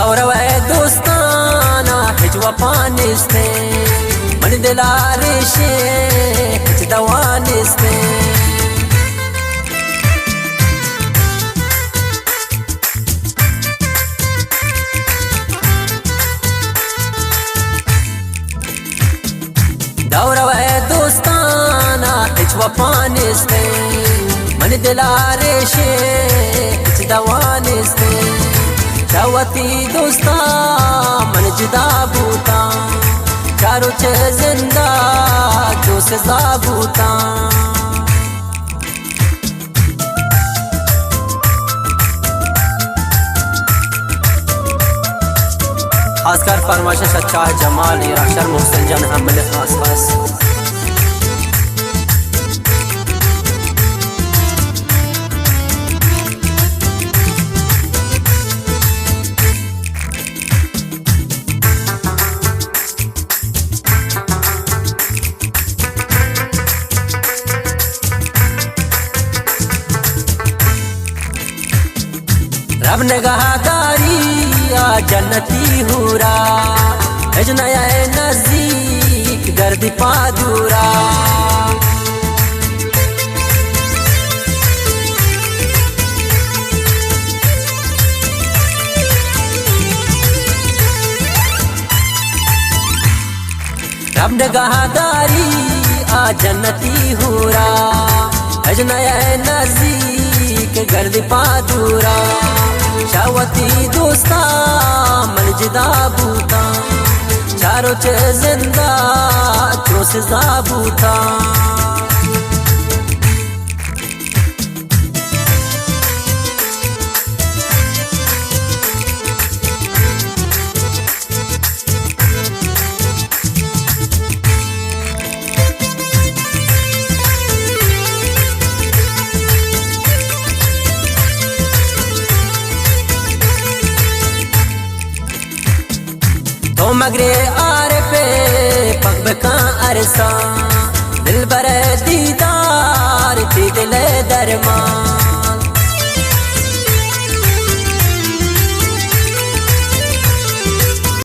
दौरवे दोस्ताना हिजवा पानिस्ते मन दिलारिशे हिज दवानिस्ते दौरवे दोस्ताना हिजवा पानिस्ते मन दिलारिशे हिज दवानिस्ते शवती दोस्ता मन जुदा बूता चारों चे जिंदा जो से साबूता खासकर फरमाइश सच्चा जमाल राशर मोहसिन जान हम मिले खास खास रब निगाहदारी या जन्नती हुरा नया नजदीक गर्द पादूरा रब निगाहदारी आ जन्नती हुरा नया नजदीक गर्द पादूरा शवती दोस्ता मन जुदा बूता चारों चे जिंदा जो से ज़ाबूता मगरे आर पे पग बका अरसा दिल बर दीदार दिल दरमा